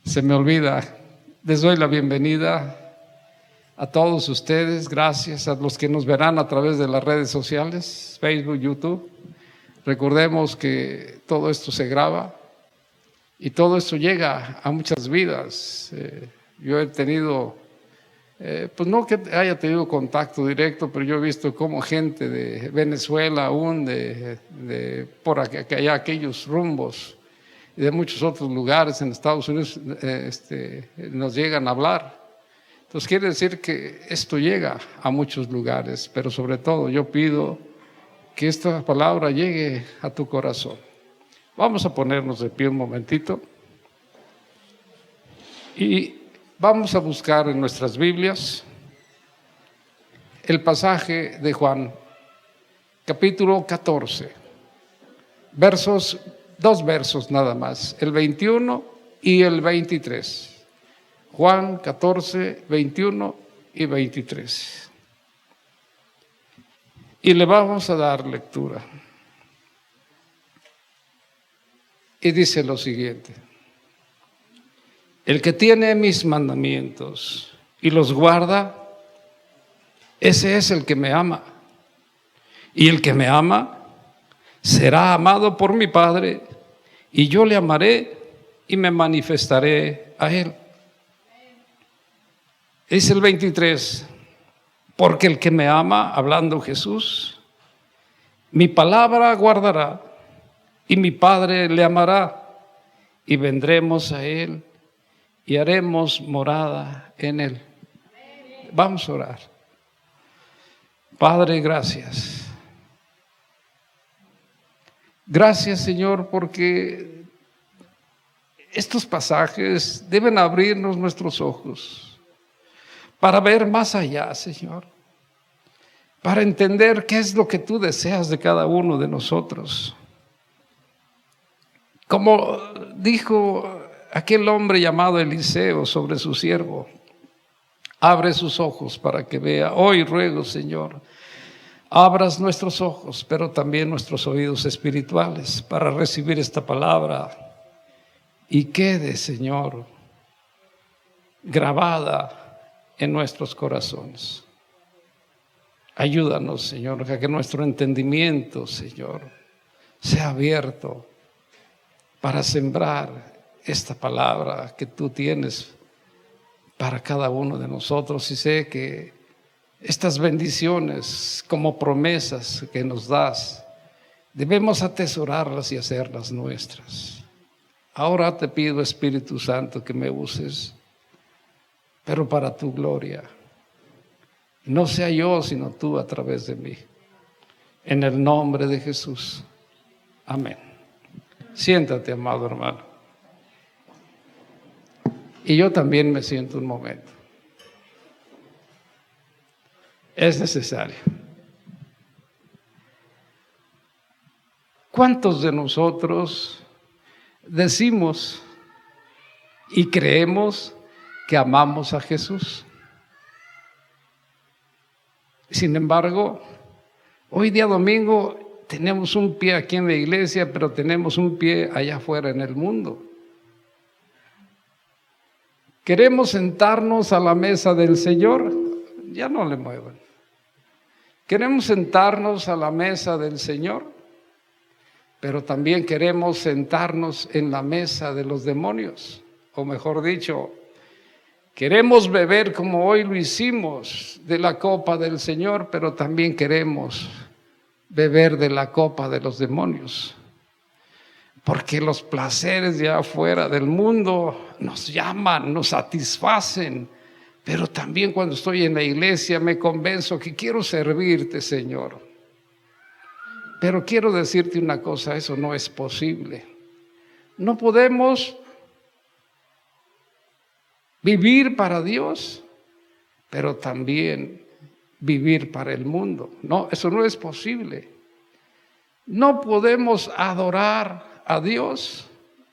se me olvida. Les doy la bienvenida a todos ustedes. Gracias a los que nos verán a través de las redes sociales, Facebook, YouTube. Recordemos que todo esto se graba y todo esto llega a muchas vidas. Yo he tenido, pues no que haya tenido contacto directo, pero yo he visto cómo gente de Venezuela, aún por allá, aquellos rumbos, y de muchos otros lugares en Estados Unidos nos llegan a hablar. Entonces quiere decir que esto llega a muchos lugares, pero sobre todo yo pido que esta palabra llegue a tu corazón. Vamos a ponernos de pie un momentito y vamos a buscar en nuestras Biblias el pasaje de Juan, capítulo 14, dos versos nada más, el 21 y el 23. Juan 14, 21 y 23. Y le vamos a dar lectura. Y dice lo siguiente: el que tiene mis mandamientos y los guarda, ese es el que me ama. Y el que me ama será amado por mi Padre, y yo le amaré y me manifestaré a él. Es el 23, porque el que me ama, hablando Jesús, mi palabra guardará, y mi Padre le amará, y vendremos a él y haremos morada en él. Vamos a orar. Padre, gracias. Gracias, Señor, porque estos pasajes deben abrirnos nuestros ojos para ver más allá, Señor, para entender qué es lo que tú deseas de cada uno de nosotros. Como dijo aquel hombre llamado Eliseo sobre su siervo, abre sus ojos para que vea. Hoy ruego, Señor, abras nuestros ojos, pero también nuestros oídos espirituales para recibir esta palabra y quede, Señor, grabada en nuestros corazones. Ayúdanos, Señor, a que nuestro entendimiento, Señor, sea abierto para sembrar esta palabra que tú tienes para cada uno de nosotros. Y sé que estas bendiciones como promesas que nos das, debemos atesorarlas y hacerlas nuestras. Ahora te pido, Espíritu Santo, que me uses, pero para tu gloria. No sea yo, sino tú a través de mí. En el nombre de Jesús. Amén. Siéntate, amado hermano. Y yo también me siento un momento. Es necesario. ¿Cuántos de nosotros decimos y creemos que amamos a Jesús? Sin embargo, hoy día domingo tenemos un pie aquí en la iglesia, pero tenemos un pie allá afuera en el mundo. Queremos sentarnos a la mesa del Señor, ya no le muevan. Queremos sentarnos a la mesa del Señor, pero también queremos sentarnos en la mesa de los demonios, o mejor dicho, queremos beber como hoy lo hicimos de la copa del Señor, pero también queremos beber de la copa de los demonios. Porque los placeres de afuera del mundo nos llaman, nos satisfacen, pero también cuando estoy en la iglesia me convenzo que quiero servirte, Señor. Pero quiero decirte una cosa, eso no es posible. No podemos vivir para Dios, pero también vivir para el mundo. No, eso no es posible. No podemos adorar a Dios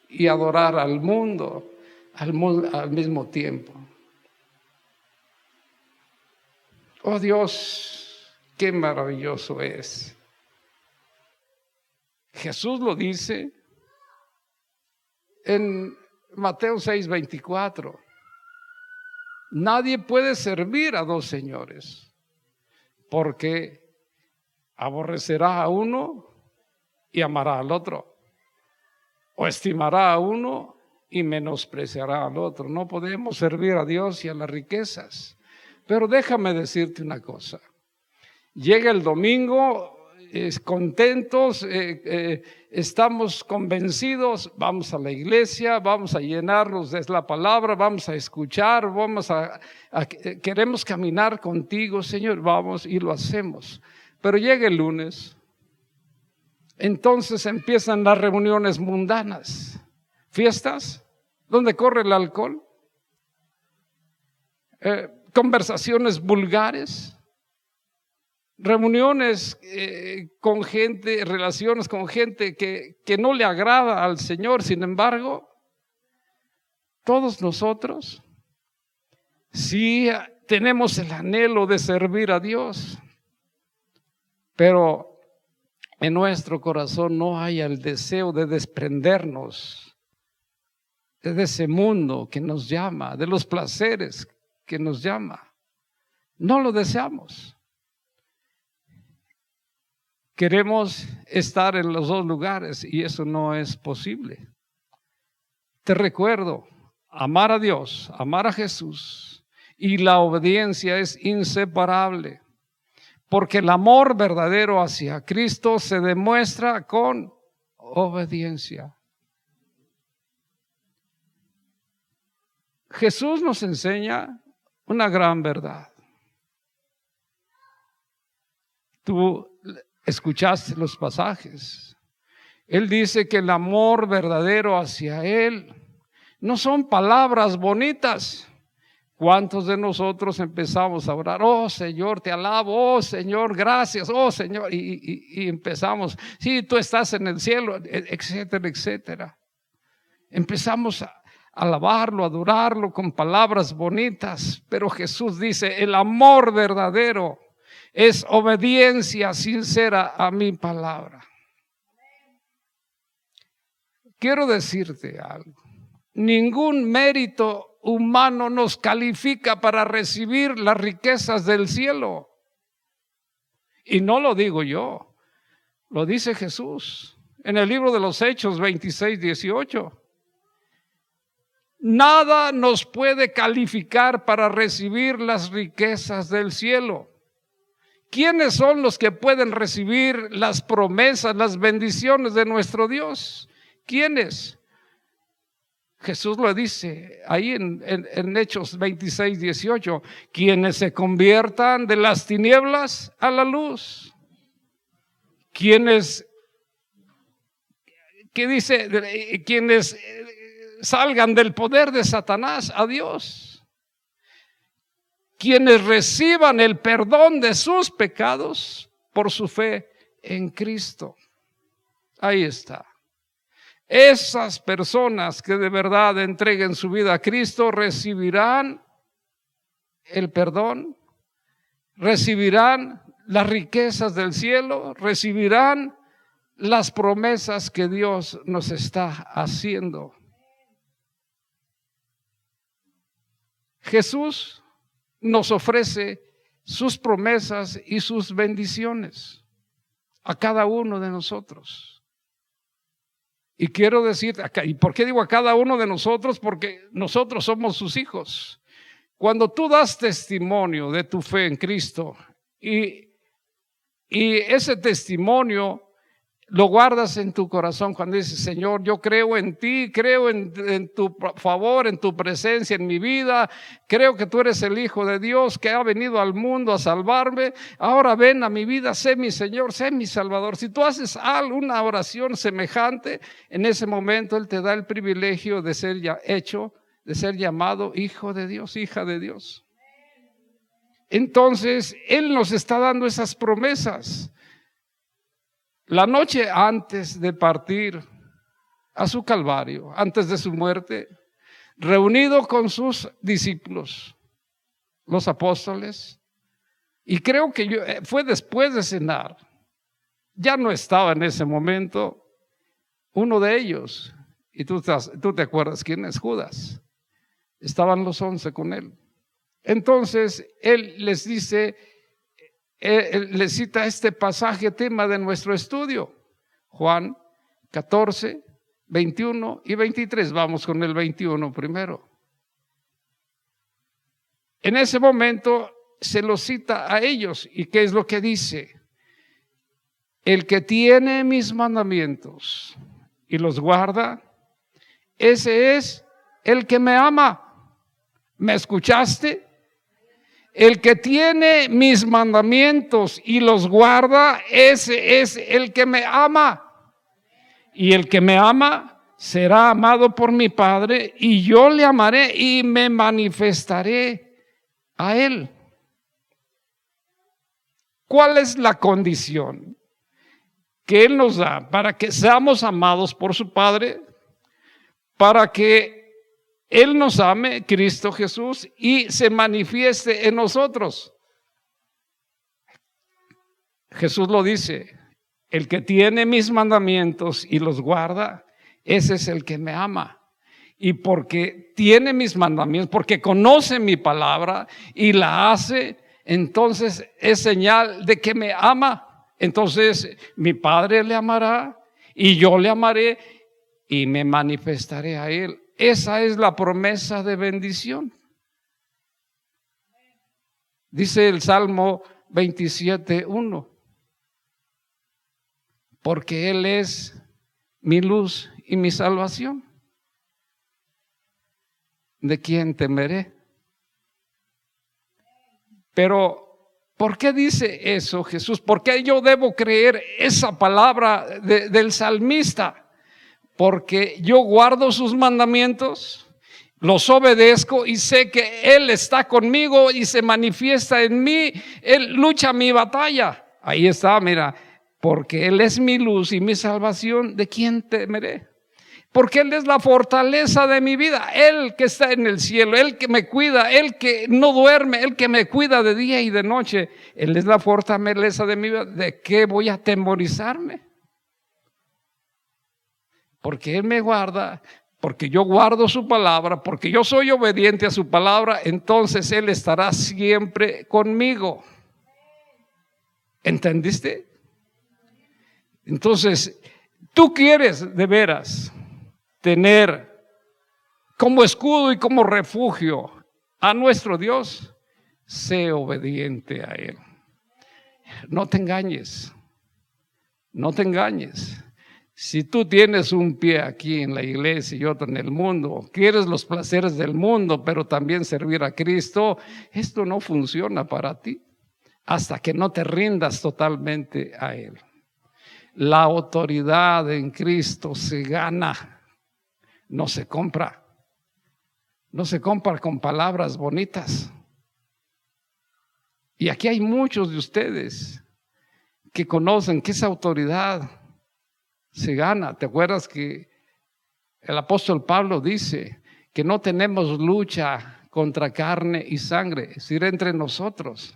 y adorar al mundo al mismo tiempo. Oh Dios, qué maravilloso es. Jesús lo dice en Mateo 6:24. Nadie puede servir a dos señores, porque aborrecerá a uno y amará al otro, o estimará a uno y menospreciará al otro. No podemos servir a Dios y a las riquezas. Pero déjame decirte una cosa. Llega el domingo, contentos, estamos convencidos, vamos a la iglesia, vamos a llenarnos de la palabra, vamos a escuchar, queremos caminar contigo, Señor, vamos y lo hacemos. Pero llega el lunes, entonces empiezan las reuniones mundanas, fiestas, donde corre el alcohol, conversaciones vulgares, reuniones con gente, relaciones con gente que no le agrada al Señor. Sin embargo, todos nosotros sí tenemos el anhelo de servir a Dios, pero en nuestro corazón no hay el deseo de desprendernos de ese mundo que nos llama, de los placeres que nos llama. No lo deseamos. Queremos estar en los dos lugares y eso no es posible. Te recuerdo, amar a Dios, amar a Jesús y la obediencia es inseparable, porque el amor verdadero hacia Cristo se demuestra con obediencia. Jesús nos enseña una gran verdad. Tú escuchaste los pasajes. Él dice que el amor verdadero hacia Él no son palabras bonitas. ¿Cuántos de nosotros empezamos a orar? Oh Señor, te alabo, oh Señor, gracias, oh Señor, y empezamos, sí, tú estás en el cielo, etcétera, etcétera. Empezamos a alabarlo, adorarlo con palabras bonitas, pero Jesús dice, el amor verdadero es obediencia sincera a mi palabra. Quiero decirte algo. Ningún mérito humano nos califica para recibir las riquezas del cielo. Y no lo digo yo, lo dice Jesús en el libro de los Hechos 26:18. Nada nos puede calificar para recibir las riquezas del cielo. ¿Quiénes son los que pueden recibir las promesas, las bendiciones de nuestro Dios? ¿Quiénes? Jesús lo dice ahí en Hechos 26:18, quienes se conviertan de las tinieblas a la luz. Quienes salgan del poder de Satanás a Dios. Quienes reciban el perdón de sus pecados por su fe en Cristo. Ahí está. Esas personas que de verdad entreguen su vida a Cristo recibirán el perdón, recibirán las riquezas del cielo, recibirán las promesas que Dios nos está haciendo. Jesús nos ofrece sus promesas y sus bendiciones a cada uno de nosotros. Y quiero decir, ¿y por qué digo a cada uno de nosotros? Porque nosotros somos sus hijos. Cuando tú das testimonio de tu fe en Cristo y ese testimonio lo guardas en tu corazón cuando dices, Señor, yo creo en ti, creo en tu favor, en tu presencia en mi vida, creo que tú eres el Hijo de Dios que ha venido al mundo a salvarme, ahora ven a mi vida, sé mi Señor, sé mi Salvador. Si tú haces una oración semejante, en ese momento Él te da el privilegio de ser de ser llamado Hijo de Dios, hija de Dios. Entonces, Él nos está dando esas promesas. La noche antes de partir a su Calvario, antes de su muerte, reunido con sus discípulos, los apóstoles, y creo que fue después de cenar, ya no estaba en ese momento uno de ellos, Y tú te acuerdas quién es Judas. Estaban los 11 con él. Entonces, él les dice, él les cita este pasaje, tema de nuestro estudio. Juan 14, 21 y 23. Vamos con el 21 primero. En ese momento se los cita a ellos. ¿Y qué es lo que dice? El que tiene mis mandamientos y los guarda, ese es el que me ama. ¿Me escuchaste? El que tiene mis mandamientos y los guarda, ese es el que me ama. Y el que me ama será amado por mi Padre, y yo le amaré y me manifestaré a él. ¿Cuál es la condición que Él nos da para que seamos amados por su Padre? Para que Él nos ame, Cristo Jesús, y se manifieste en nosotros. Jesús lo dice, el que tiene mis mandamientos y los guarda, ese es el que me ama. Y porque tiene mis mandamientos, porque conoce mi palabra y la hace, entonces es señal de que me ama. Entonces mi Padre le amará y yo le amaré y me manifestaré a él. Esa es la promesa de bendición. Dice el Salmo 27:1, porque Él es mi luz y mi salvación. ¿De quién temeré? Pero, ¿por qué dice eso Jesús? ¿Por qué yo debo creer esa palabra del salmista? Porque yo guardo sus mandamientos, los obedezco y sé que Él está conmigo y se manifiesta en mí. Él lucha mi batalla. Ahí está, mira, porque Él es mi luz y mi salvación, ¿de quién temeré? Porque Él es la fortaleza de mi vida, Él que está en el cielo, Él que me cuida, Él que no duerme, Él que me cuida de día y de noche. Él es la fortaleza de mi vida. ¿De qué voy a temorizarme? Porque Él me guarda, porque yo guardo su palabra, porque yo soy obediente a su palabra, entonces Él estará siempre conmigo. ¿Entendiste? Entonces, tú quieres de veras tener como escudo y como refugio a nuestro Dios, sé obediente a Él. No te engañes, no te engañes. Si tú tienes un pie aquí en la iglesia y otro en el mundo, quieres los placeres del mundo, pero también servir a Cristo, esto no funciona para ti hasta que no te rindas totalmente a Él. La autoridad en Cristo se gana. No se compra. No se compra con palabras bonitas. Y aquí hay muchos de ustedes que conocen que esa autoridad se gana. ¿Te acuerdas que el apóstol Pablo dice que no tenemos lucha contra carne y sangre, es decir, entre nosotros,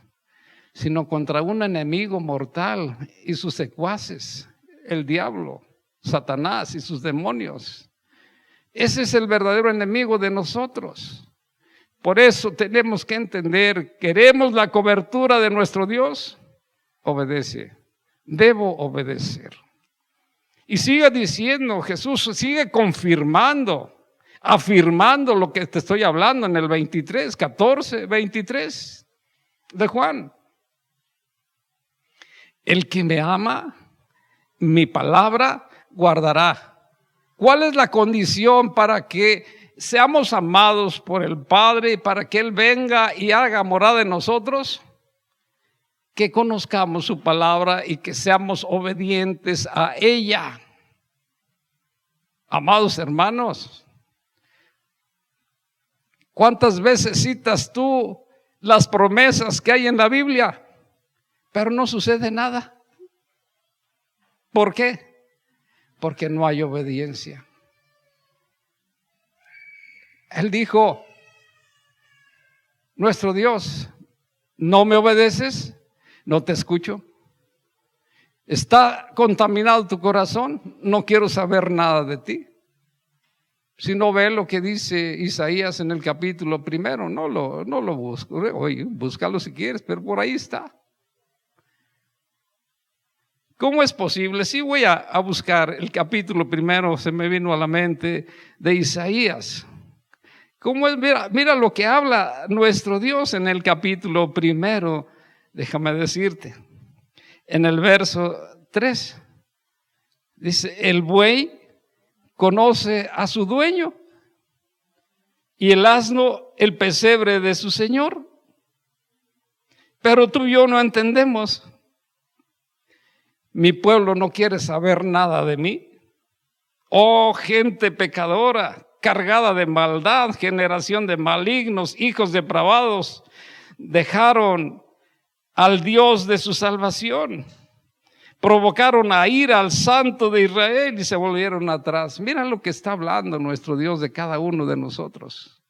sino contra un enemigo mortal y sus secuaces, el diablo, Satanás y sus demonios? Ese es el verdadero enemigo de nosotros. Por eso tenemos que entender, queremos la cobertura de nuestro Dios, obedece, debo obedecer. Y sigue diciendo, Jesús sigue confirmando, afirmando lo que te estoy hablando en el 23, 14, 23 de Juan. El que me ama, mi palabra guardará. ¿Cuál es la condición para que seamos amados por el Padre y para que Él venga y haga morada en nosotros? Que conozcamos su palabra y que seamos obedientes a ella. Amados hermanos, ¿cuántas veces citas tú las promesas que hay en la Biblia? Pero no sucede nada. ¿Por qué? Porque no hay obediencia. Él dijo, nuestro Dios, ¿no me obedeces? No te escucho. ¿Está contaminado tu corazón? No quiero saber nada de ti. Si no ve lo que dice Isaías en el capítulo 1, no lo busco. Oye, búscalo si quieres, pero por ahí está. ¿Cómo es posible? Sí, voy a buscar el capítulo 1, se me vino a la mente, de Isaías. ¿Cómo es? Mira lo que habla nuestro Dios en el capítulo 1, déjame decirte. En el verso 3, dice, el buey conoce a su dueño y el asno el pesebre de su señor. Pero tú y yo no entendemos. Mi pueblo no quiere saber nada de mí. Oh, gente pecadora, cargada de maldad, generación de malignos, hijos depravados, dejaron al Dios de su salvación. Provocaron a ira al Santo de Israel y se volvieron atrás. Mira lo que está hablando nuestro Dios de cada uno de nosotros.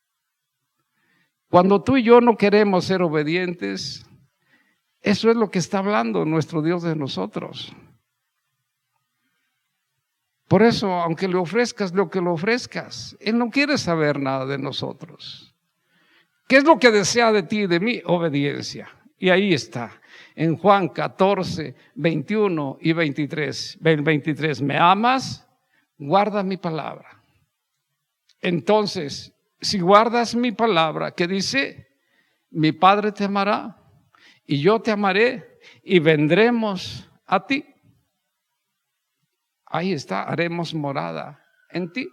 Cuando tú y yo no queremos ser obedientes, eso es lo que está hablando nuestro Dios de nosotros. Por eso, aunque le ofrezcas lo que le ofrezcas, Él no quiere saber nada de nosotros. ¿Qué es lo que desea de ti y de mí? Obediencia. Y ahí está. En Juan 14, 21 y 23. 23, ¿me amas? Guarda mi palabra. Entonces, si guardas mi palabra, ¿qué dice? Mi Padre te amará y yo te amaré y vendremos a ti. Ahí está, haremos morada en ti.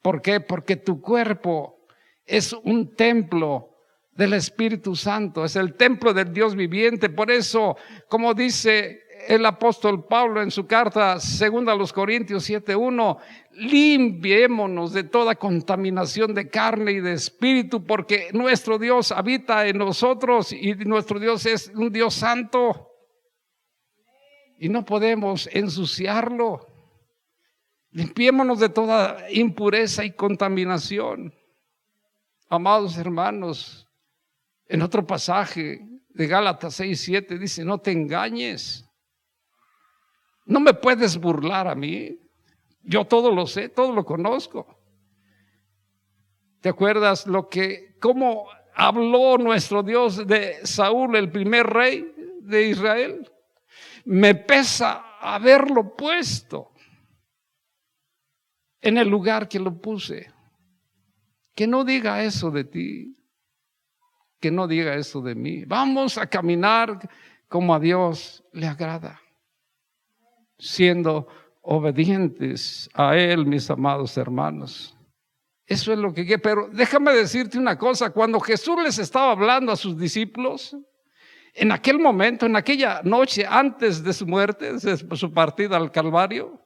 ¿Por qué? Porque tu cuerpo es un templo del Espíritu Santo, es el templo del Dios viviente. Por eso, como dice el apóstol Pablo en su carta 2 Corintios 7:1, limpiémonos de toda contaminación de carne y de espíritu, porque nuestro Dios habita en nosotros y nuestro Dios es un Dios santo y no podemos ensuciarlo. Limpiémonos de toda impureza y contaminación. Amados hermanos, en otro pasaje de Gálatas 6:7 dice, no te engañes. No me puedes burlar a mí. Yo todo lo sé, todo lo conozco. ¿Te acuerdas cómo habló nuestro Dios de Saúl, el primer rey de Israel? Me pesa haberlo puesto en el lugar que lo puse. Que no diga eso de ti, que no diga eso de mí. Vamos a caminar como a Dios le agrada, siendo obedientes a Él, mis amados hermanos. Eso es lo que quiero. Pero déjame decirte una cosa, cuando Jesús les estaba hablando a sus discípulos, en aquel momento, en aquella noche antes de su muerte, de su partida al Calvario,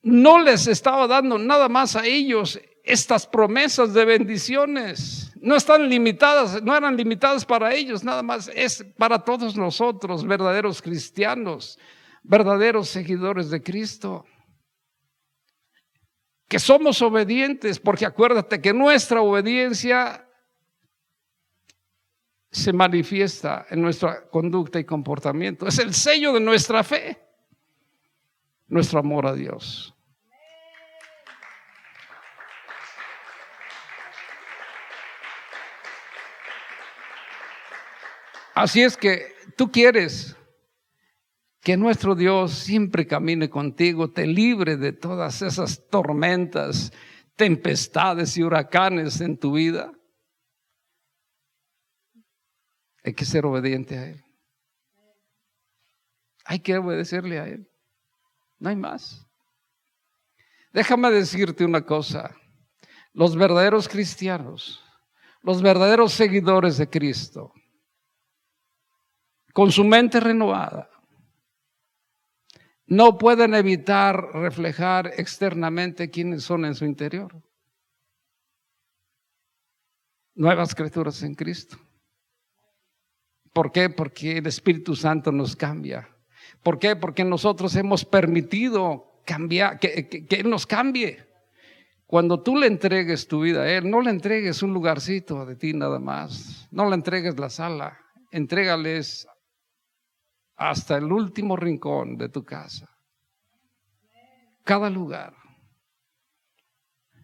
no les estaba dando nada más a ellos estas promesas de bendiciones. No están limitadas, no eran limitadas para ellos, nada más es para todos nosotros, verdaderos cristianos, verdaderos seguidores de Cristo, que somos obedientes, porque acuérdate que nuestra obediencia se manifiesta en nuestra conducta y comportamiento. Es el sello de nuestra fe, nuestro amor a Dios. Así es que tú quieres que nuestro Dios siempre camine contigo, te libre de todas esas tormentas, tempestades y huracanes en tu vida. Hay que ser obediente a Él. Hay que obedecerle a Él. No hay más. Déjame decirte una cosa. Los verdaderos cristianos, los verdaderos seguidores de Cristo, con su mente renovada, no pueden evitar reflejar externamente quiénes son en su interior. Nuevas criaturas en Cristo. ¿Por qué? Porque el Espíritu Santo nos cambia. ¿Por qué? Porque nosotros hemos permitido cambiar, que Él nos cambie. Cuando tú le entregues tu vida a Él, no le entregues un lugarcito de ti nada más. No le entregues la sala. Entrégales hasta el último rincón de tu casa. Cada lugar.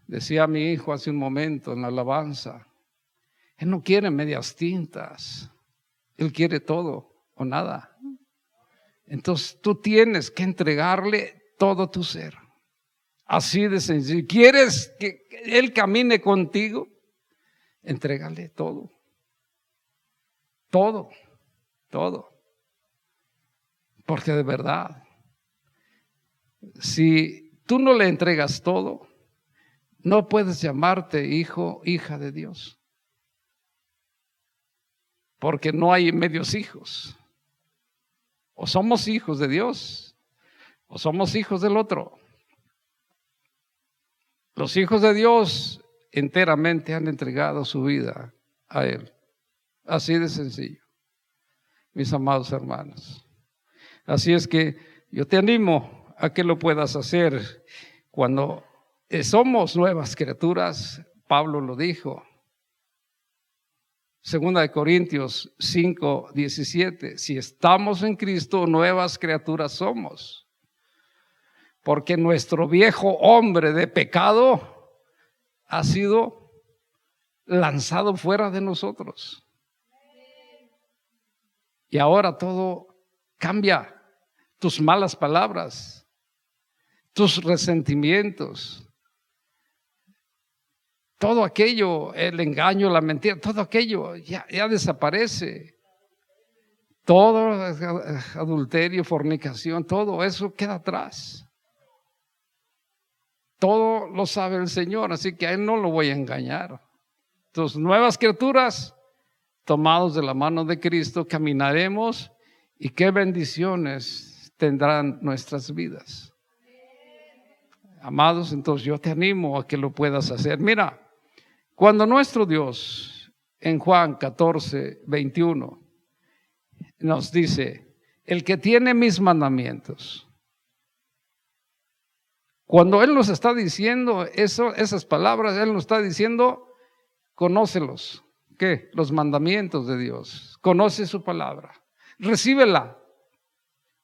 Decía mi hijo hace un momento en la alabanza, él no quiere medias tintas, él quiere todo o nada. Entonces tú tienes que entregarle todo tu ser. Así de sencillo. ¿Quieres que él camine contigo? Entrégale todo. Todo. Todo. Porque de verdad, si tú no le entregas todo, no puedes llamarte hijo, hija de Dios. Porque no hay medios hijos. O somos hijos de Dios, o somos hijos del otro. Los hijos de Dios enteramente han entregado su vida a Él. Así de sencillo, mis amados hermanos. Así es que yo te animo a que lo puedas hacer. Cuando somos nuevas criaturas, Pablo lo dijo. 2 Corintios 5:17, si estamos en Cristo, nuevas criaturas somos. Porque nuestro viejo hombre de pecado ha sido lanzado fuera de nosotros. Y ahora todo cambia. Tus malas palabras, tus resentimientos, todo aquello, el engaño, la mentira, todo aquello ya desaparece. Todo adulterio, fornicación, todo eso queda atrás. Todo lo sabe el Señor, así que a Él no lo voy a engañar. Entonces, nuevas criaturas, tomados de la mano de Cristo, caminaremos y qué bendiciones tendrán nuestras vidas. Amados, entonces yo te animo a que lo puedas hacer. Mira, cuando nuestro Dios en Juan 14:21 nos dice, el que tiene mis mandamientos, cuando Él nos está diciendo esas palabras, Él nos está diciendo, conócelos. ¿Qué? Los mandamientos de Dios. Conoce su palabra. Recíbela.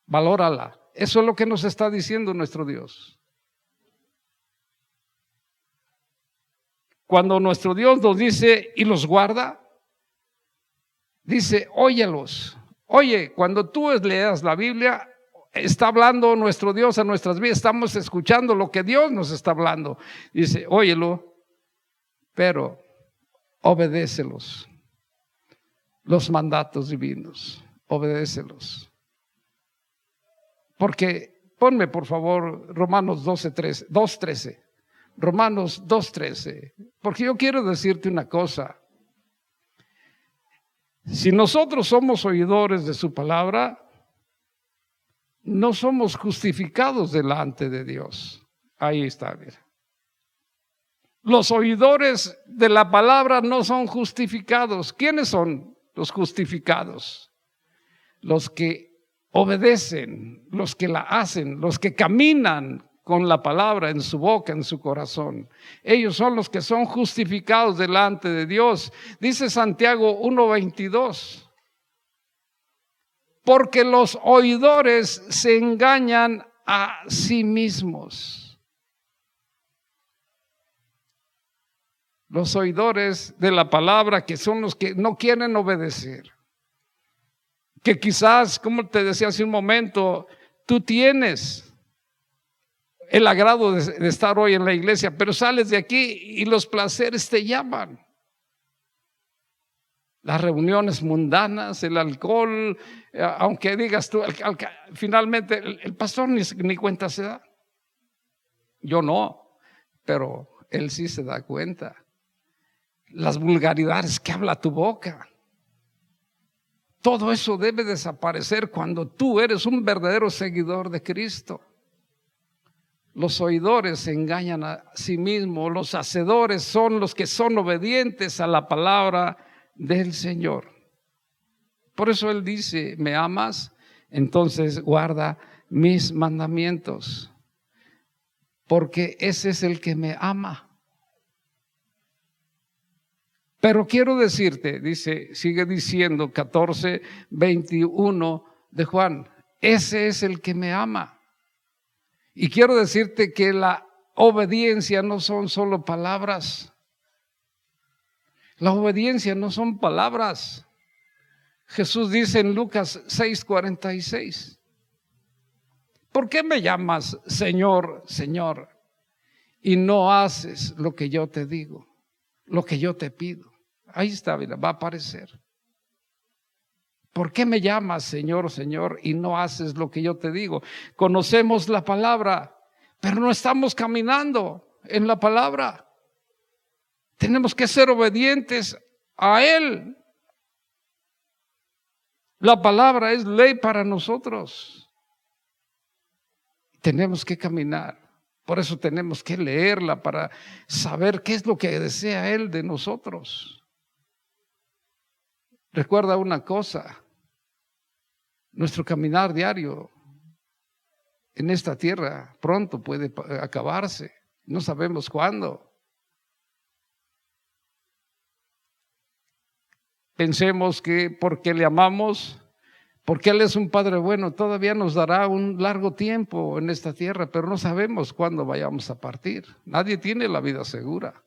Valórala. Eso es lo que nos está diciendo nuestro Dios. Cuando nuestro Dios nos dice y los guarda, dice, óyelos. Oye, cuando tú leas la Biblia, está hablando nuestro Dios a nuestras vidas. Estamos escuchando lo que Dios nos está hablando. Dice, óyelo, pero obedécelos. Los mandatos divinos, obedécelos. Porque, ponme por favor Romanos 2:13. Romanos 2:13. Porque yo quiero decirte una cosa. Si nosotros somos oidores de su palabra, no somos justificados delante de Dios. Ahí está, mira. Los oidores de la palabra no son justificados. ¿Quiénes son los justificados? Los que obedecen, los que la hacen, los que caminan con la palabra en su boca, en su corazón. Ellos son los que son justificados delante de Dios. Dice Santiago 1:22. Porque los oidores se engañan a sí mismos. Los oidores de la palabra, que son los que no quieren obedecer. Que quizás, como te decía hace un momento, tú tienes el agrado de estar hoy en la iglesia, pero sales de aquí y los placeres te llaman. Las reuniones mundanas, el alcohol, aunque digas tú, finalmente el pastor ni cuenta se da. Yo no, pero él sí se da cuenta. Las vulgaridades que habla tu boca. Todo eso debe desaparecer cuando tú eres un verdadero seguidor de Cristo. Los oidores se engañan a sí mismos, los hacedores son los que son obedientes a la palabra del Señor. Por eso Él dice, ¿me amas? Entonces guarda mis mandamientos, porque ese es el que me ama. Pero quiero decirte, sigue diciendo 14:21 de Juan, ese es el que me ama. Y quiero decirte que la obediencia no son solo palabras. La obediencia no son palabras. Jesús dice en Lucas 6:46, ¿por qué me llamas Señor, Señor, y no haces lo que yo te digo, lo que yo te pido? Ahí está, mira, va a aparecer. ¿Por qué me llamas Señor, Señor, y no haces lo que yo te digo? Conocemos la palabra, pero no estamos caminando en la palabra. Tenemos que ser obedientes a Él. La palabra es ley para nosotros. Tenemos que caminar. Por eso tenemos que leerla para saber qué es lo que desea Él de nosotros. Recuerda una cosa, nuestro caminar diario en esta tierra pronto puede acabarse. No sabemos cuándo. Pensemos que porque le amamos, porque Él es un Padre bueno, todavía nos dará un largo tiempo en esta tierra, pero no sabemos cuándo vayamos a partir. Nadie tiene la vida segura.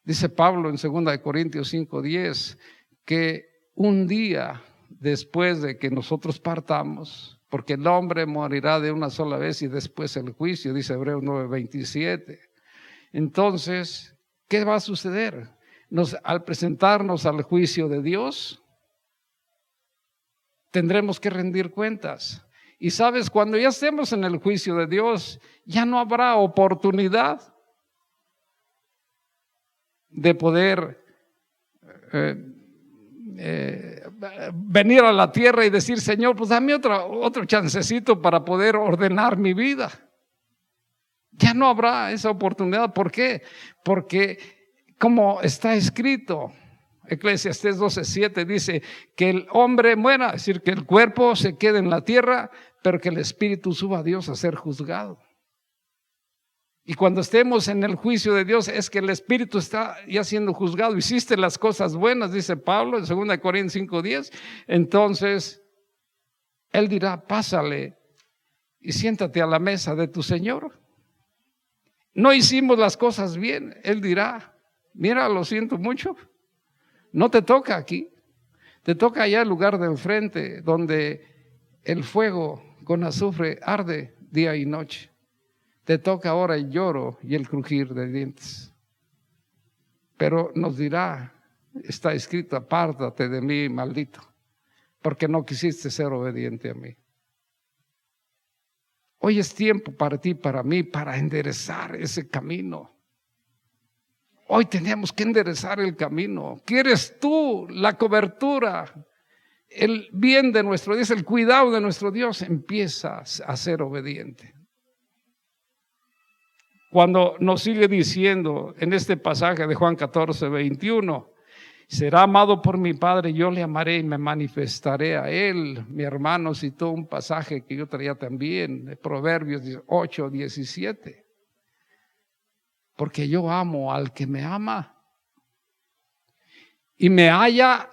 Dice Pablo en 2 Corintios 5:10 que un día después de que nosotros partamos, porque el hombre morirá de una sola vez y después el juicio, dice Hebreos 9:27. Entonces, ¿qué va a suceder? Al presentarnos al juicio de Dios, tendremos que rendir cuentas. Y sabes, cuando ya estemos en el juicio de Dios, ya no habrá oportunidad de poder venir a la tierra y decir, Señor, pues dame otro chancecito para poder ordenar mi vida. Ya no habrá esa oportunidad. ¿Por qué? Porque como está escrito, Eclesiastés 12:7 dice que el hombre muera, es decir, que el cuerpo se quede en la tierra, pero que el espíritu suba a Dios a ser juzgado. Y cuando estemos en el juicio de Dios es que el espíritu está ya siendo juzgado. Hiciste las cosas buenas, dice Pablo en 2 Corintios 5:10. Entonces Él dirá, pásale y siéntate a la mesa de tu Señor. No hicimos las cosas bien. Él dirá, mira, lo siento mucho, no te toca aquí, te toca allá el lugar del frente donde el fuego con azufre arde día y noche. Te toca ahora el lloro y el crujir de dientes. Pero nos dirá, está escrito, apártate de mí, maldito, porque no quisiste ser obediente a mí. Hoy es tiempo para ti, para mí, para enderezar ese camino. Hoy tenemos que enderezar el camino. ¿Quieres tú la cobertura, el bien de nuestro Dios, el cuidado de nuestro Dios? Empieza a ser obediente. Cuando nos sigue diciendo en este pasaje de Juan 14:21, será amado por mi Padre, yo le amaré y me manifestaré a Él. Mi hermano citó un pasaje que yo traía también, de Proverbios 8:17. Porque yo amo al que me ama y me halla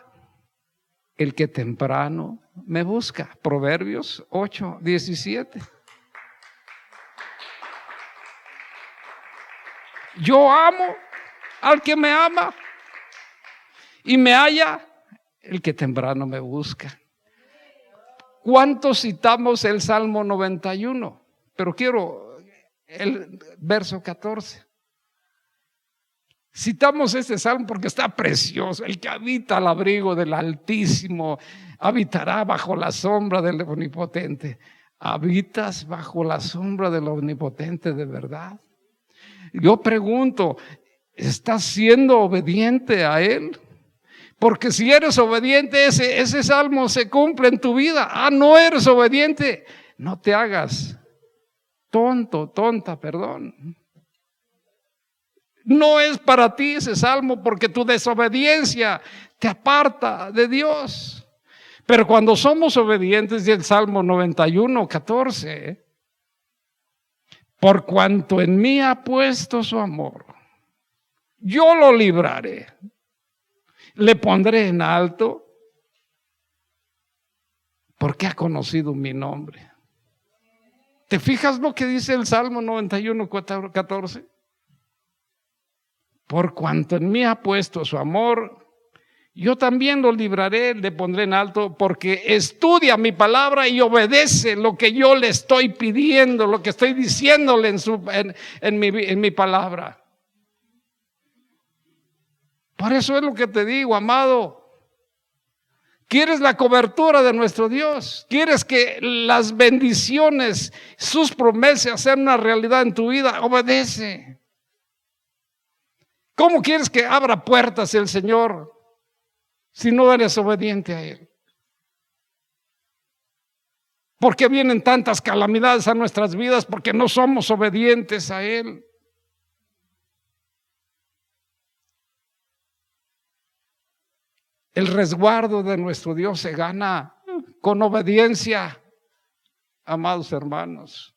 el que temprano me busca. Proverbios 8:17. Yo amo al que me ama y me halla el que temprano me busca. ¿Cuántos citamos el Salmo 91? Pero quiero el verso 14. Citamos este salmo porque está precioso. El que habita al abrigo del Altísimo habitará bajo la sombra del Omnipotente. ¿Habitas bajo la sombra del Omnipotente de verdad? Yo pregunto, ¿estás siendo obediente a Él? Porque si eres obediente, ese salmo se cumple en tu vida. No eres obediente, no te hagas tonto, tonta, perdón. No es para ti ese salmo porque tu desobediencia te aparta de Dios. Pero cuando somos obedientes, dice el Salmo 91:14, por cuanto en mí ha puesto su amor, yo lo libraré, le pondré en alto, porque ha conocido mi nombre. ¿Te fijas lo que dice el Salmo 91:14? Por cuanto en mí ha puesto su amor, yo también lo libraré, le pondré en alto, porque estudia mi palabra y obedece lo que yo le estoy pidiendo, lo que estoy diciéndole en mi palabra. Por eso es lo que te digo, amado. ¿Quieres la cobertura de nuestro Dios? ¿Quieres que las bendiciones, sus promesas sean una realidad en tu vida? Obedece. ¿Cómo quieres que abra puertas el Señor si no eres obediente a Él? ¿Por qué vienen tantas calamidades a nuestras vidas? Porque no somos obedientes a Él. El resguardo de nuestro Dios se gana con obediencia, amados hermanos.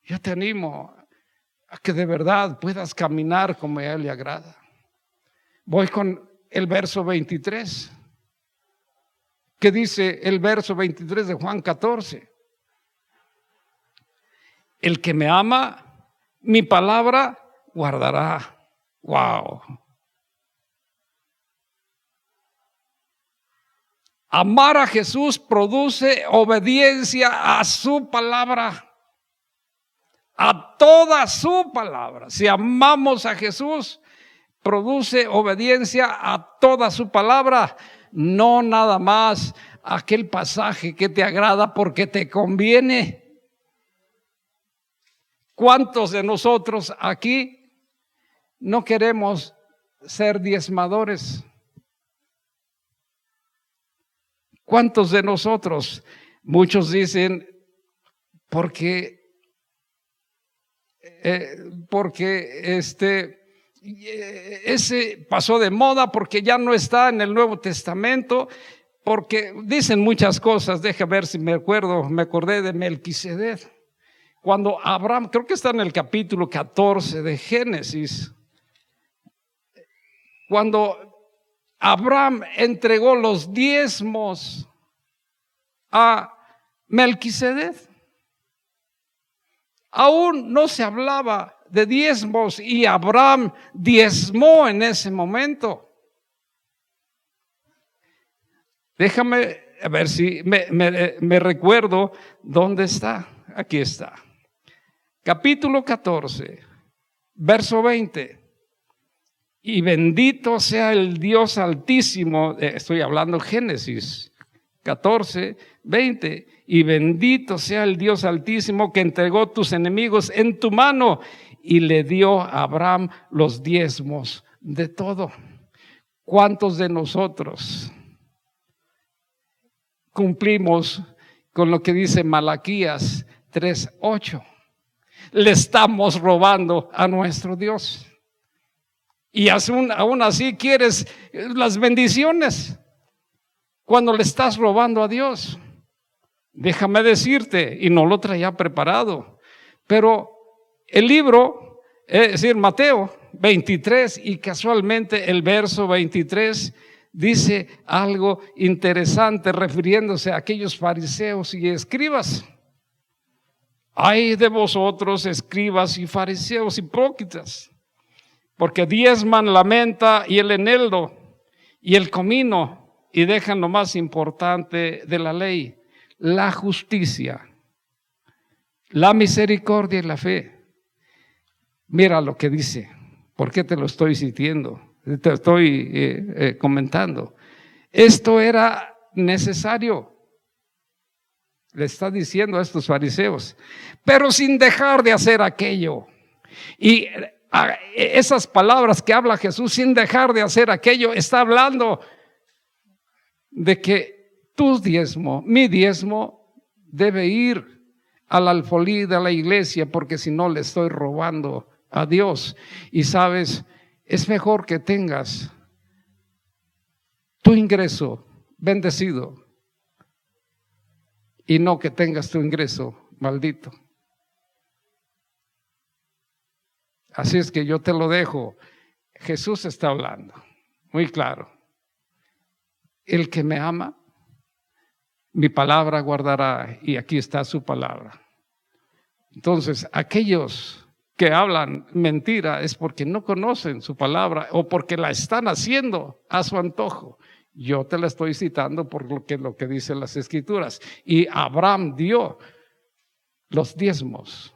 Yo te animo a que de verdad puedas caminar como a Él le agrada. Voy con el verso 23. ¿Qué dice el verso 23 de Juan 14? El que me ama, mi palabra guardará. Wow. Amar a Jesús produce obediencia a su palabra, a toda su palabra. Si amamos a Jesús, produce obediencia a toda su palabra, no nada más aquel pasaje que te agrada porque te conviene. ¿Cuántos de nosotros aquí no queremos ser diezmadores? ¿Cuántos de nosotros? Muchos dicen, porque ese pasó de moda, porque ya no está en el Nuevo Testamento, porque dicen muchas cosas. Deja ver si me acordé de Melquisedec. Cuando Abraham, creo que está en el capítulo 14 de Génesis, cuando Abraham entregó los diezmos a Melquisedec, aún no se hablaba de diezmos y Abraham diezmó en ese momento. Déjame a ver si me recuerdo dónde está. Aquí está. Capítulo 14, verso 20. Y bendito sea el Dios Altísimo, estoy hablando Génesis 14, 20. Y bendito sea el Dios Altísimo que entregó tus enemigos en tu mano y le dio a Abraham los diezmos de todo. ¿Cuántos de nosotros cumplimos con lo que dice Malaquías 3:8? Le estamos robando a nuestro Dios. Y aún así quieres las bendiciones cuando le estás robando a Dios. Déjame decirte, y no lo traía preparado, pero el libro, es decir, Mateo 23, y casualmente el verso 23 dice algo interesante refiriéndose a aquellos fariseos y escribas. Ay de vosotros, escribas y fariseos hipócritas, porque diezman la menta y el eneldo y el comino y dejan lo más importante de la ley, la justicia, la misericordia y la fe. Mira lo que dice. ¿Por qué te lo estoy citando? Te estoy comentando. Esto era necesario. Le está diciendo a estos fariseos, pero sin dejar de hacer aquello. Y esas palabras que habla Jesús, sin dejar de hacer aquello, está hablando de que tu diezmo, mi diezmo, debe ir al alfolí de la iglesia, porque si no le estoy robando a Dios. Y sabes, es mejor que tengas tu ingreso bendecido y no que tengas tu ingreso maldito. Así es que yo te lo dejo. Jesús está hablando muy claro. El que me ama, mi palabra guardará, y aquí está su palabra. Entonces, aquellos que hablan mentira es porque no conocen su palabra o porque la están haciendo a su antojo. Yo te la estoy citando por lo que dicen las Escrituras. Y Abraham dio los diezmos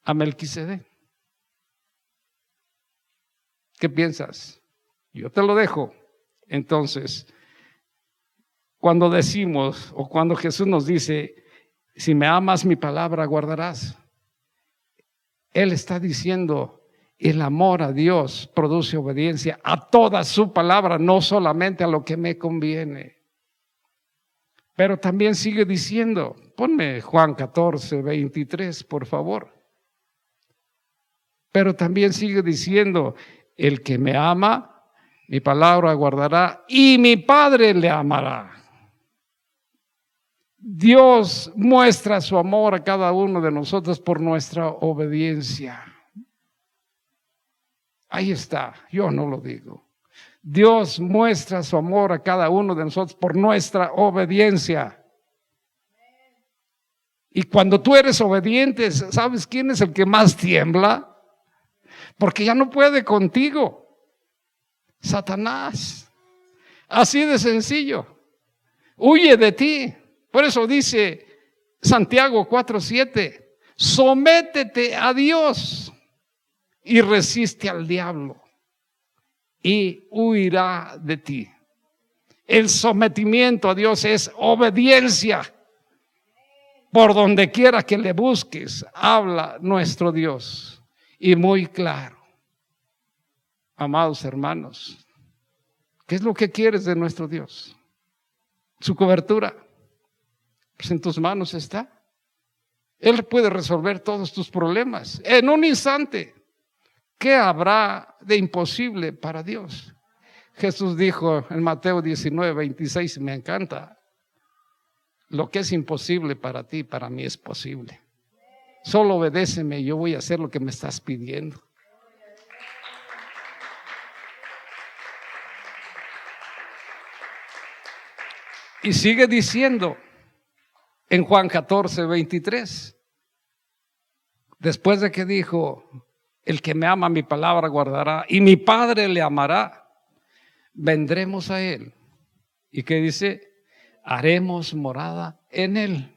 a Melquisedec. ¿Qué piensas? Yo te lo dejo. Entonces, cuando decimos o cuando Jesús nos dice, si me amas, mi palabra guardarás, Él está diciendo, el amor a Dios produce obediencia a toda su palabra, no solamente a lo que me conviene. Pero también sigue diciendo, ponme Juan 14, 23, por favor. Pero también sigue diciendo, el que me ama, mi palabra guardará y mi Padre le amará. Dios muestra su amor a cada uno de nosotros por nuestra obediencia. Ahí está, yo no lo digo. Dios muestra su amor a cada uno de nosotros por nuestra obediencia. Y cuando tú eres obediente, ¿sabes quién es el que más tiembla? Porque ya no puede contigo. Satanás. Así de sencillo. Huye de ti. Por eso dice Santiago 4:7, sométete a Dios y resiste al diablo y huirá de ti. El sometimiento a Dios es obediencia. Por donde quiera que le busques, habla nuestro Dios. Y muy claro. Amados hermanos, ¿qué es lo que quieres de nuestro Dios? Su cobertura. Pues en tus manos está. Él puede resolver todos tus problemas en un instante. ¿Qué habrá de imposible para Dios? Jesús dijo en Mateo 19:26, me encanta. Lo que es imposible para ti, para mí es posible. Solo obedéceme y yo voy a hacer lo que me estás pidiendo. Y sigue diciendo en Juan 14:23, después de que dijo, el que me ama mi palabra guardará y mi Padre le amará, vendremos a él. ¿Y qué dice? Haremos morada en él.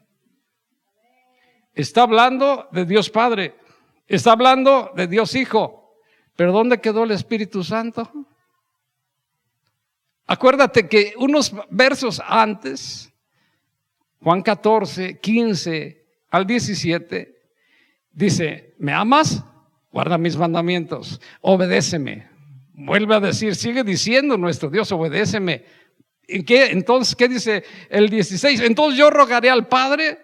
Está hablando de Dios Padre, está hablando de Dios Hijo, pero ¿dónde quedó el Espíritu Santo? Acuérdate que unos versos antes, Juan 14:15-17, dice, ¿me amas? Guarda mis mandamientos, obedéceme. Vuelve a decir, sigue diciendo nuestro Dios, obedéceme. ¿En qué? Entonces, ¿qué dice el 16? Entonces yo rogaré al Padre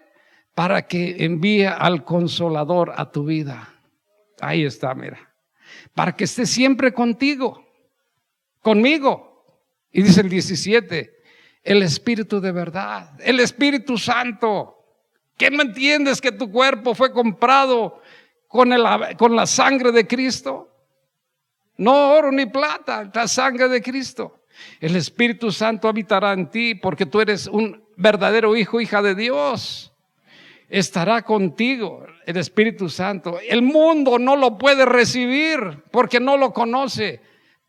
para que envíe al Consolador a tu vida. Ahí está, mira. Para que esté siempre contigo, conmigo. Y dice el 17, el Espíritu de verdad, el Espíritu Santo. ¿Qué no entiendes que tu cuerpo fue comprado con la sangre de Cristo? No oro ni plata, la sangre de Cristo. El Espíritu Santo habitará en ti porque tú eres un verdadero hijo, hija de Dios. Estará contigo el Espíritu Santo. El mundo no lo puede recibir porque no lo conoce,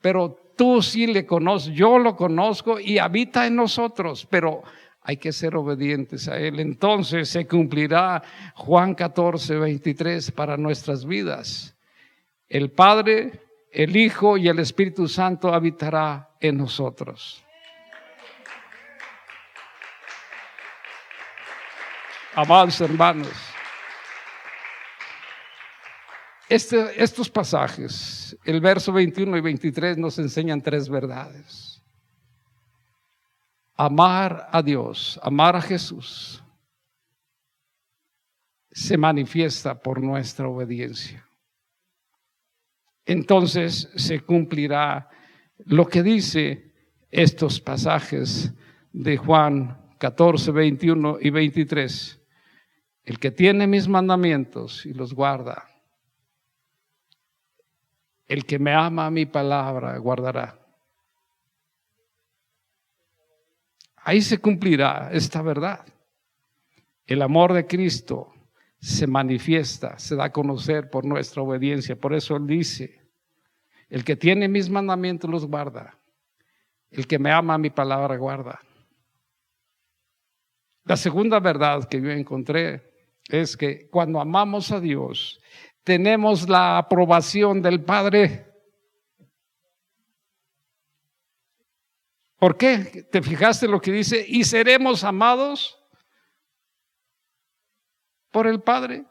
pero tú sí le conoces, yo lo conozco y habita en nosotros, pero hay que ser obedientes a Él. Entonces se cumplirá Juan 14:23 para nuestras vidas. El Padre, el Hijo y el Espíritu Santo habitará en nosotros. Amados hermanos, estos pasajes, el verso 21 y 23 nos enseñan tres verdades. Amar a Dios, amar a Jesús, se manifiesta por nuestra obediencia. Entonces se cumplirá lo que dice estos pasajes de Juan 14, 21 y 23. El que tiene mis mandamientos y los guarda, el que me ama mi palabra guardará. ahí se cumplirá esta verdad. El amor de Cristo se manifiesta, se da a conocer por nuestra obediencia. Por eso Él dice: el que tiene mis mandamientos los guarda, el que me ama mi palabra guarda. La segunda verdad que yo encontré es que cuando amamos a Dios, tenemos la aprobación del Padre. ¿Por qué? ¿Te fijaste lo que dice? Y seremos amados por el Padre.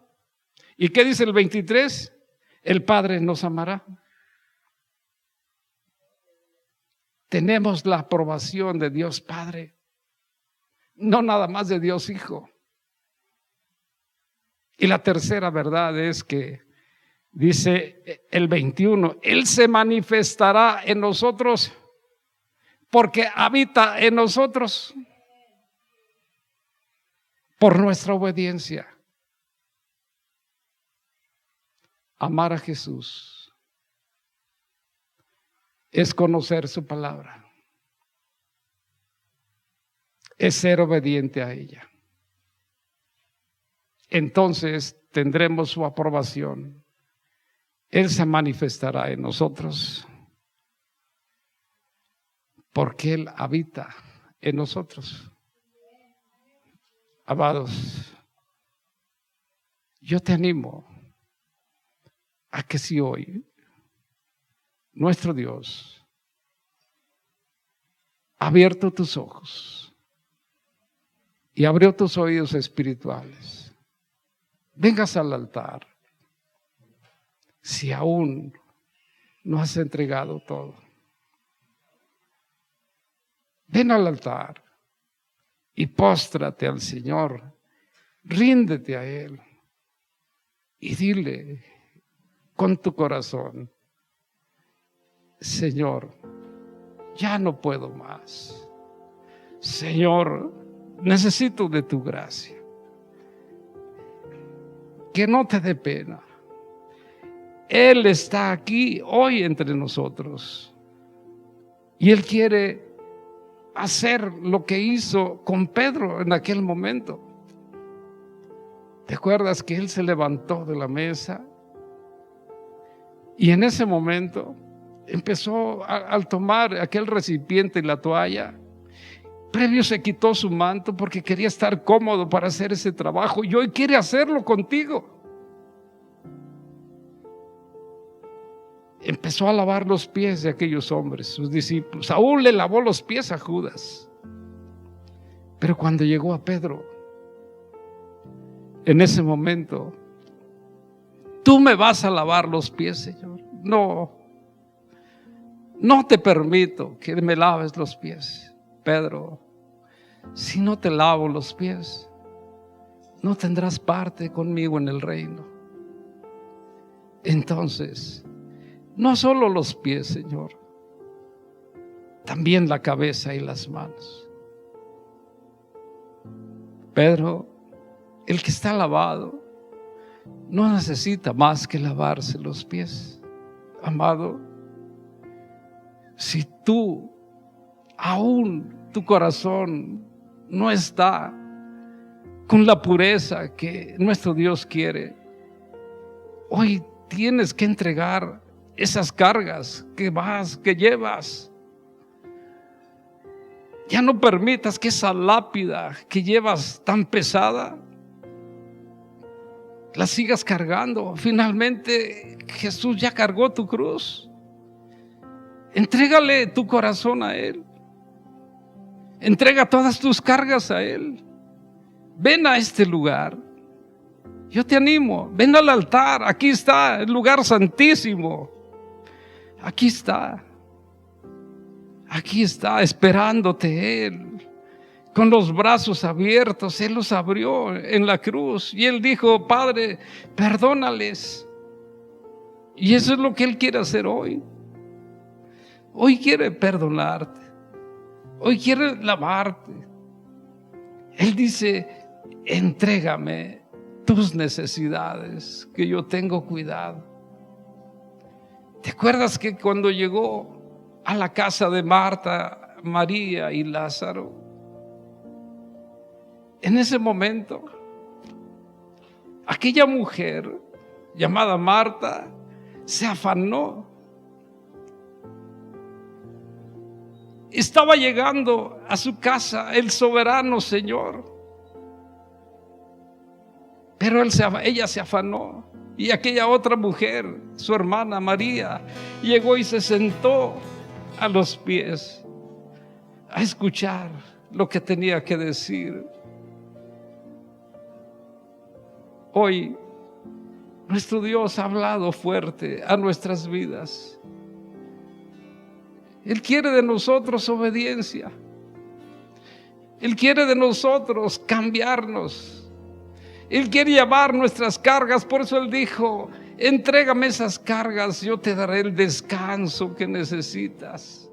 ¿Y qué dice el 23? El Padre nos amará. Tenemos la aprobación de Dios Padre, no nada más de Dios Hijo. Y la tercera verdad es que dice el 21, Él se manifestará en nosotros porque habita en nosotros por nuestra obediencia. Amar a Jesús es conocer su palabra, es ser obediente a ella. Entonces tendremos su aprobación. Él se manifestará en nosotros porque Él habita en nosotros. Amados, yo te animo a que si hoy nuestro Dios ha abierto tus ojos y abrió tus oídos espirituales, vengas al altar si aún no has entregado todo. Ven al altar y póstrate al Señor, ríndete a Él y dile con tu corazón: Señor, ya no puedo más. Señor, necesito de tu gracia. Que no te dé pena. Él está aquí hoy entre nosotros y Él quiere hacer lo que hizo con Pedro en aquel momento. ¿Te acuerdas que Él se levantó de la mesa? Y en ese momento empezó al tomar aquel recipiente y la toalla. Previo se quitó su manto porque quería estar cómodo para hacer ese trabajo y hoy quiere hacerlo contigo. Empezó a lavar los pies de aquellos hombres, sus discípulos. Aún le lavó los pies a Judas. Pero cuando llegó a Pedro, en ese momento: tú me vas a lavar los pies, Señor. No te permito que me laves los pies, Pedro. Si no te lavo los pies, no tendrás parte conmigo en el reino. Entonces, no solo los pies, Señor, también la cabeza y las manos. Pedro, el que está lavado, no necesita más que lavarse los pies. Amado, si tú aún tu corazón no está con la pureza que nuestro Dios quiere, hoy tienes que entregar esas cargas que llevas. Ya no permitas que esa lápida que llevas tan pesada la sigas cargando. Finalmente Jesús ya cargó tu cruz. Entrégale tu corazón a Él. Entrega todas tus cargas a Él. Ven a este lugar. Yo te animo, ven al altar. Aquí está el lugar santísimo. Aquí está esperándote Él, con los brazos abiertos. Él los abrió en la cruz y Él dijo: Padre, perdónales. Y eso es lo que Él quiere hacer hoy. Hoy quiere perdonarte, hoy quiere lavarte. Él dice: entrégame tus necesidades, que yo tengo cuidado. ¿Te acuerdas que cuando llegó a la casa de Marta, María y Lázaro, En ese momento, aquella mujer llamada Marta se afanó. Estaba llegando a su casa el soberano Señor, pero ella se afanó. Y aquella otra mujer, su hermana María, llegó y se sentó a los pies a escuchar lo que tenía que decir. Hoy nuestro Dios ha hablado fuerte a nuestras vidas. Él quiere de nosotros obediencia. Él quiere de nosotros cambiarnos. Él quiere llevar nuestras cargas. Por eso Él dijo: entrégame esas cargas, yo te daré el descanso que necesitas.